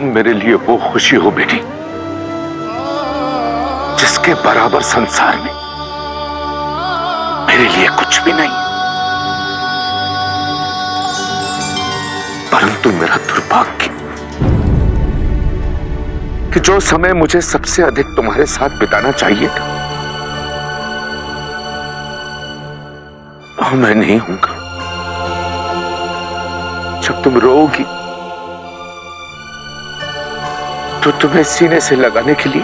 मेरे लिए वो खुशी हो बेटी जिसके बराबर संसार में मेरे लिए कुछ भी नहीं। परंतु मेरा दुर्भाग्य कि जो समय मुझे सबसे अधिक तुम्हारे साथ बिताना चाहिए था वो मैं नहीं हूंगा। जब तुम रोओगी तो तुम्हें सीने से लगाने के लिए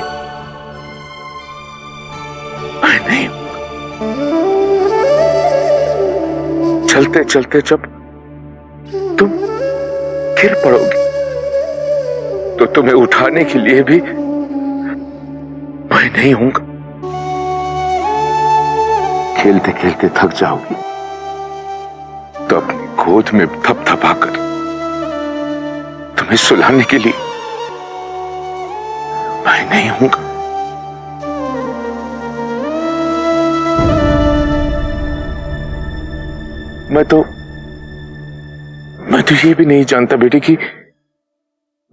मैं नहीं हूं। चलते चलते जब तुम गिर पड़ोगी तो तुम्हें उठाने के लिए भी मैं नहीं हूंगा। खेलते खेलते थक जाओगी तो अपनी गोद में थपथपाकर तुम्हें सुलाने के लिए मैं नहीं हूंगा। मैं तो ये भी नहीं जानता बेटी कि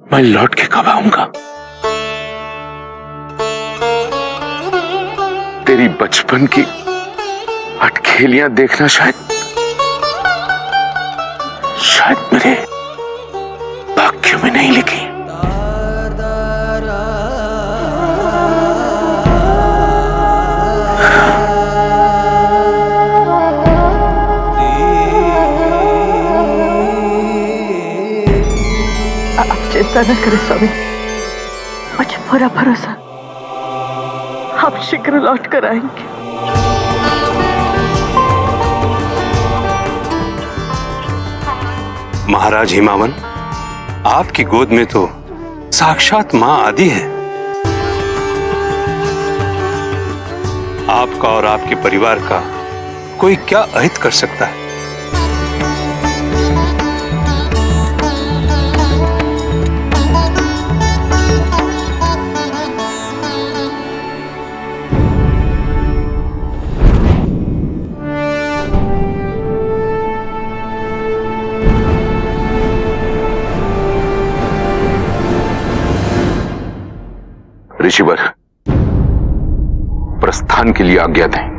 मैं लौट के कब आऊंगा। तेरी बचपन की अटखेलियां देखना शायद मेरे भाग्य में नहीं लिखी। चिंता न करें स्वामी, मुझे पूरा भरोसा, आप शीघ्र लौट कर आएंगे। महाराज हिमावन, आपकी गोद में तो साक्षात मां आदि है। आपका और आपके परिवार का कोई क्या अहित कर सकता है। ऋषिवर, प्रस्थान के लिए आज्ञा दें।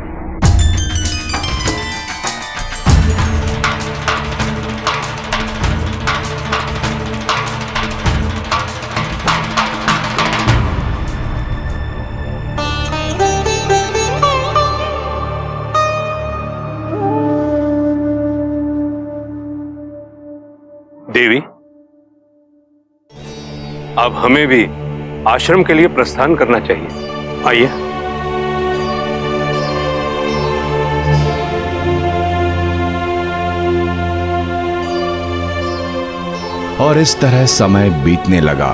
देवी, अब हमें भी आश्रम के लिए प्रस्थान करना चाहिए। आइए। और इस तरह समय बीतने लगा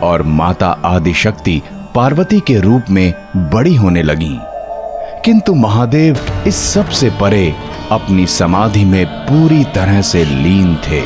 और माता आदिशक्ति पार्वती के रूप में बड़ी होने लगीं। किंतु महादेव इस सब से परे अपनी समाधि में पूरी तरह से लीन थे।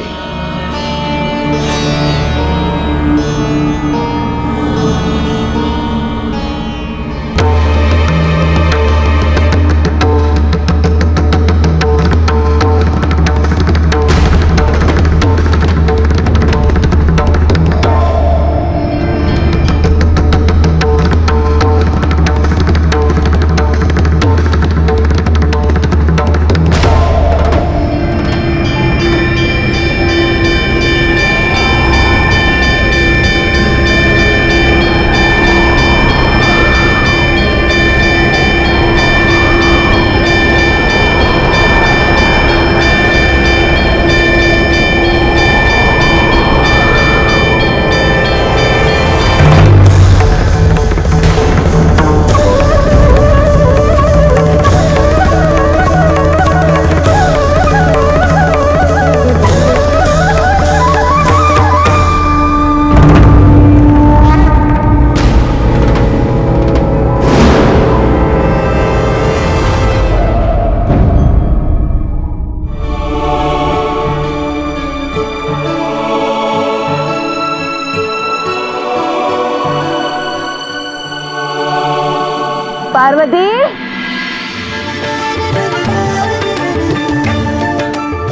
पार्वती,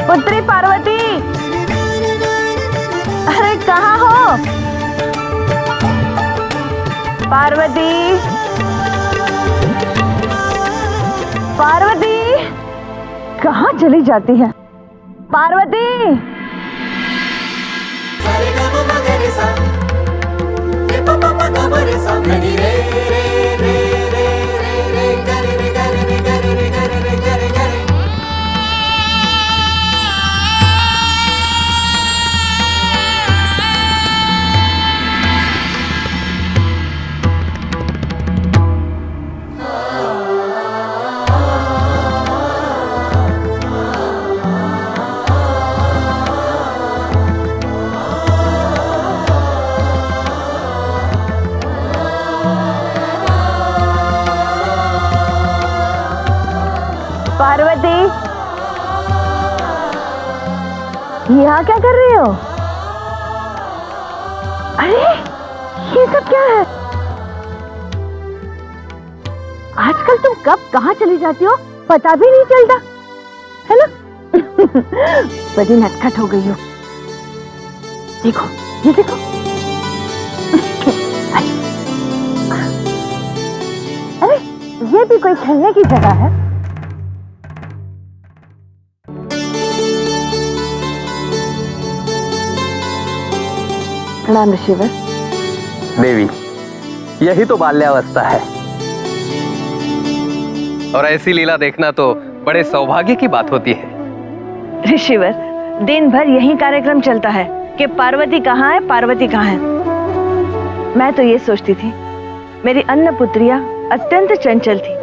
पुत्री पार्वती, अरे कहाँ हो? पार्वती, पार्वती, कहाँ चली जाती है पार्वती? पार्वती, यहाँ क्या कर रही हो? अरे ये सब क्या है? आजकल तुम कब कहाँ चली जाती हो पता भी नहीं चलता, है ना? बड़ी नटखट हो गई हो। देखो, ये देखो। अरे ये भी कोई खेलने की जगह है? प्रणाम ऋषिवर। देवी, यही तो बाल्यावस्था है और ऐसी लीला देखना तो बड़े सौभाग्य की बात होती है। ऋषिवर, दिन भर यही कार्यक्रम चलता है कि पार्वती कहाँ है, पार्वती कहाँ है। मैं तो ये सोचती थी मेरी अन्नपुत्रिया अत्यंत चंचल थी,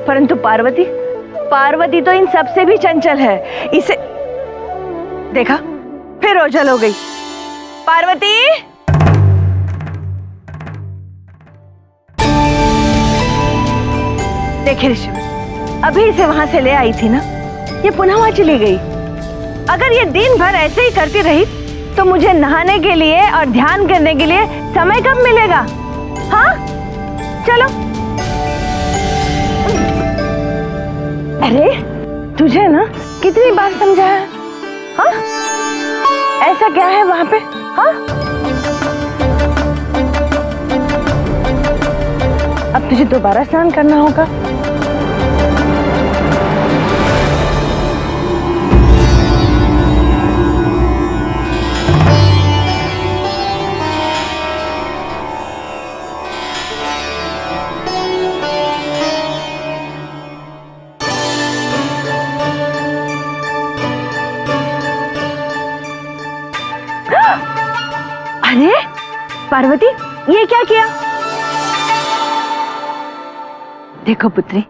परंतु पार्वती तो इन सबसे भी चंचल है। इसे देखा, फिर ओझल हो गई। पार्वती, देखिए ऋषिवर, अभी इसे वहां से ले आई थी ना, ये पुनः वहां चली गई। अगर ये दिन भर ऐसे ही करती रही तो मुझे नहाने के लिए और ध्यान करने के लिए समय कब मिलेगा? हाँ, चलो। अरे तुझे ना कितनी बार समझाया? हाँ, ऐसा क्या है वहां पे? हाँ, अब तुझे दोबारा स्नान करना होगा। अरे पार्वती, ये क्या किया? देखो पुत्री,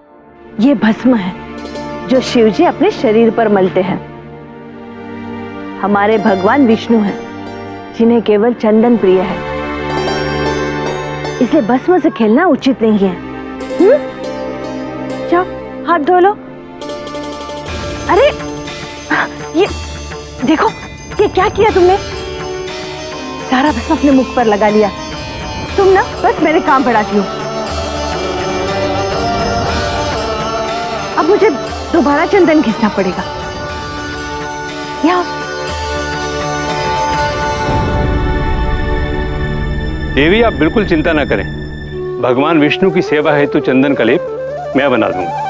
ये भस्म है जो शिवजी अपने शरीर पर मलते हैं। हमारे भगवान विष्णु हैं, जिन्हें केवल चंदन प्रिय है, इसलिए भस्म से खेलना उचित नहीं है। जाओ हाथ धो लो। अरे ये देखो, ये क्या किया तुमने? सारा भस्म अपने मुख पर लगा लिया। तुम ना बस मेरे काम बढ़ाती हो। अब मुझे दोबारा चंदन घिसना पड़ेगा। यहाँ देवी, आप बिल्कुल चिंता ना करें। भगवान विष्णु की सेवा हेतु चंदन का लेप मैं बना दूंगा।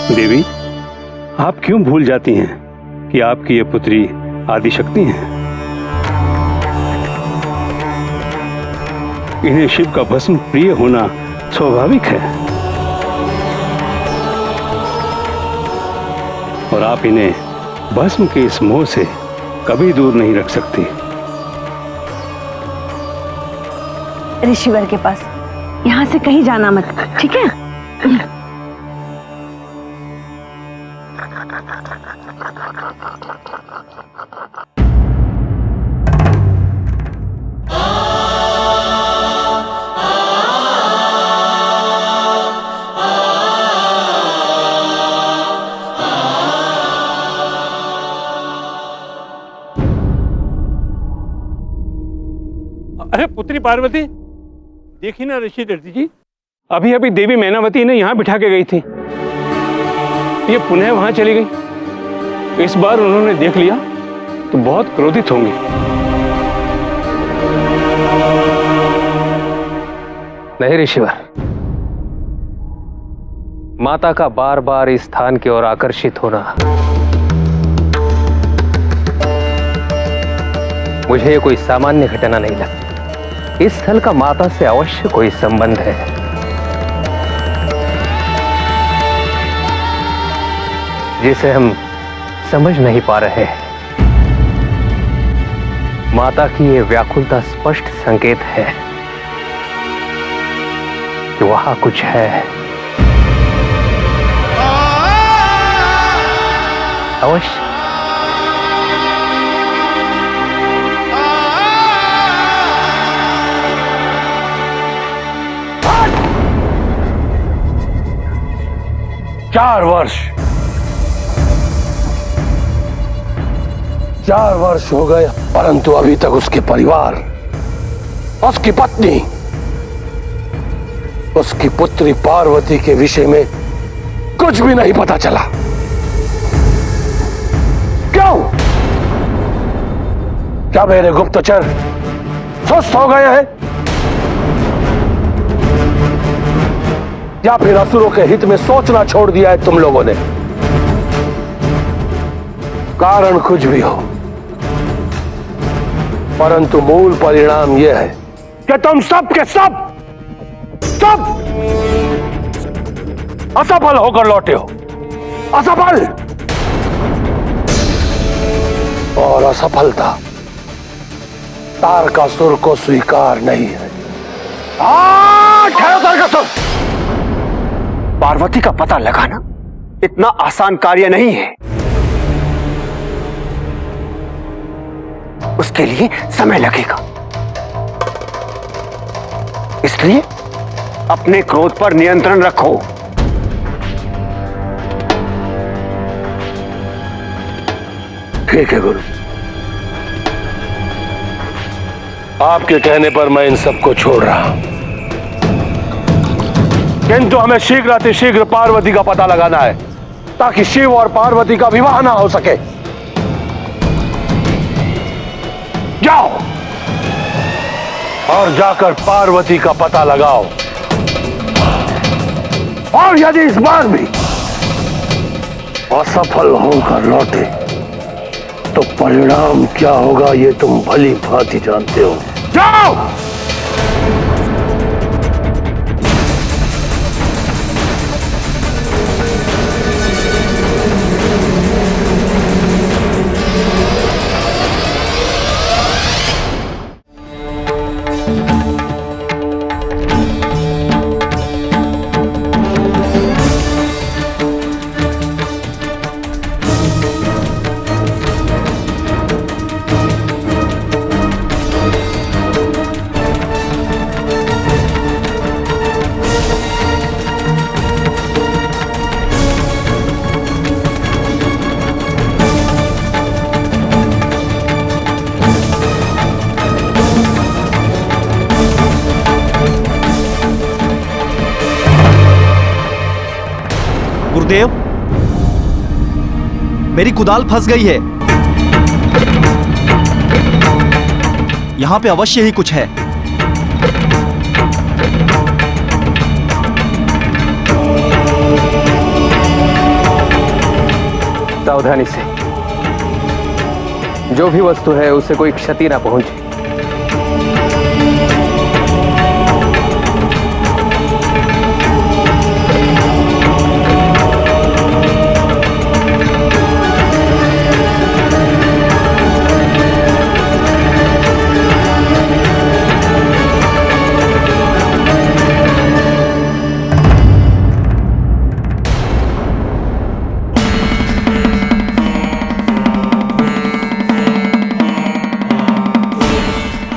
देवी, आप क्यों भूल जाती हैं कि आपकी ये पुत्री आदिशक्ति हैं? इन्हें शिव का भस्म प्रिय होना स्वाभाविक है और आप इन्हें भस्म के इस मोह से कभी दूर नहीं रख सकती। ऋषिवर के पास यहाँ से कहीं जाना मत, ठीक है? अरे पुत्री पार्वती, देखी ना ऋषि दर्शी जी, अभी अभी देवी मैनावती ने यहां बिठा के गई थी, ये पुनः वहां चली गई। इस बार उन्होंने देख लिया तो बहुत क्रोधित होंगी। नहीं ऋषिवर, माता का बार बार इस स्थान की ओर आकर्षित होना मुझे ये कोई सामान्य घटना नहीं लगती। इस स्थल का माता से अवश्य कोई संबंध है। जिसे हम समझ नहीं पा रहे हैं। माता की ये व्याकुलता स्पष्ट संकेत है कि वहां कुछ है। अवश्य। चार वर्ष हो गए, परंतु अभी तक उसके परिवार, उसकी पत्नी, उसकी पुत्री पार्वती के विषय में कुछ भी नहीं पता चला। क्यों? क्या मेरे गुप्तचर सुस्त हो गए हैं, या फिर असुरों के हित में सोचना छोड़ दिया है तुम लोगों ने? कारण कुछ भी हो, परंतु मूल परिणाम यह है कि तुम सब के सब असफल होकर लौटे हो। असफल, और असफलता तारकासुर को स्वीकार नहीं है। ठहरो तारकासुर, पार्वती का पता लगाना इतना आसान कार्य नहीं है। उसके लिए समय लगेगा, इसलिए अपने क्रोध पर नियंत्रण रखो। ठीक है गुरु, आपके कहने पर मैं इन सबको छोड़ रहा हूं, किंतु हमें शीघ्र अतिशीघ्र पार्वती का पता लगाना है, ताकि शिव और पार्वती का विवाह ना हो सके। जाओ और जाकर पार्वती का पता लगाओ, और यदि इस बार भी असफल होकर लौटे तो परिणाम क्या होगा ये तुम भली भांति जानते हो। जाओ। गुरुदेव, मेरी कुदाल फंस गई है। यहां पे अवश्य ही कुछ है। सावधानी से, जो भी वस्तु है उसे कोई क्षति ना पहुंचे।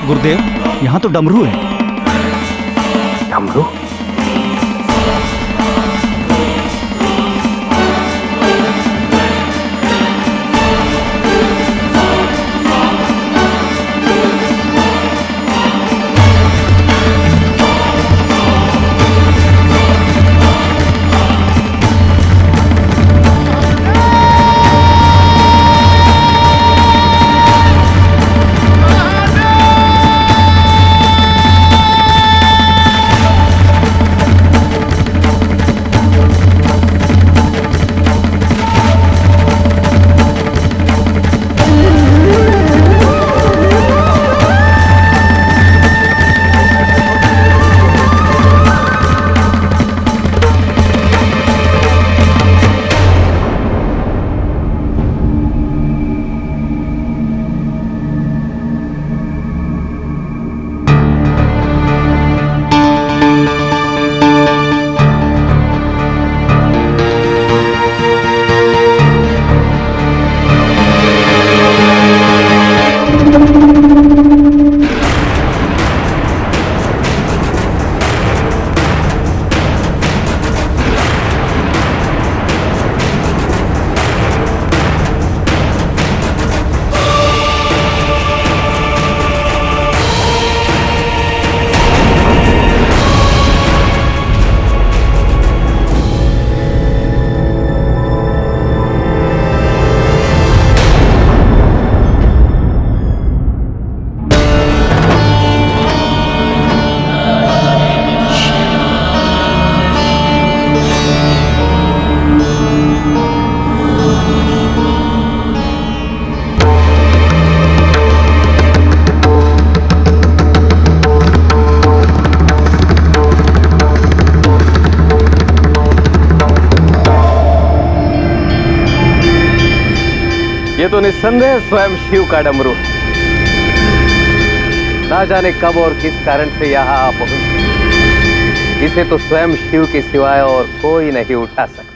गुरुदेव, यहां तो डमरू है। डमरू? ये तो निस्संदेह स्वयं शिव का डमरू है। ना जाने कब और किस कारण से यहाँ आ पहुंचे। इसे तो स्वयं शिव के सिवाय और कोई नहीं उठा सकता।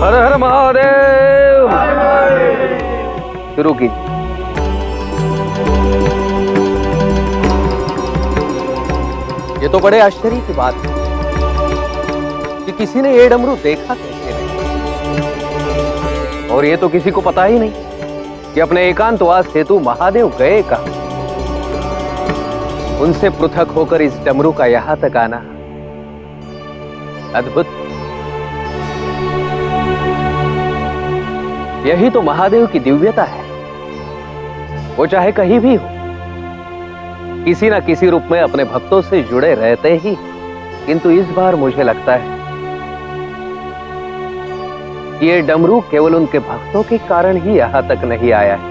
हर हर महादेव। शुरू कीजिए। ये तो बड़े आश्चर्य की बात है कि किसी ने ये डमरू देखा कैसे नहीं, और ये तो किसी को पता ही नहीं कि अपने एकांतवास हेतु महादेव गए कहां। उनसे पृथक होकर इस डमरू का यहां तक आना अद्भुत। यही तो महादेव की दिव्यता है। वो चाहे कहीं भी हो, किसी ना किसी रूप में अपने भक्तों से जुड़े रहते ही, किंतु इस बार मुझे लगता है कि ये डमरू केवल उनके भक्तों के कारण ही यहां तक नहीं आया है।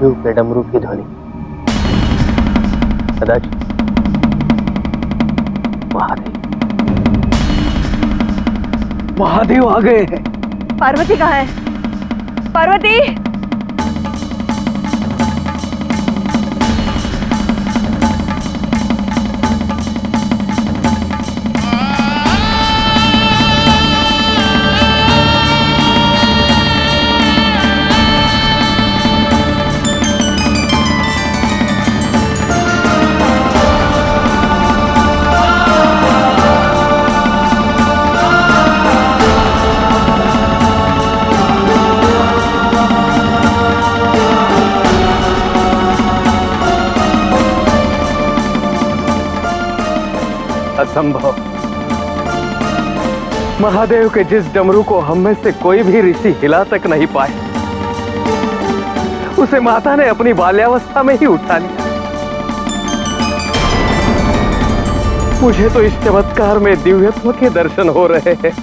शिव के डमरू की ध्वनि कदाचित महादेव आ गए हैं। पार्वती कहाँ है? पार्वती! असंभव। महादेव के जिस डमरू को हम में से कोई भी ऋषि हिला तक नहीं पाए, उसे माता ने अपनी बाल्यावस्था में ही उठा लिया। मुझे तो इस चमत्कार में दिव्यत्व के दर्शन हो रहे हैं।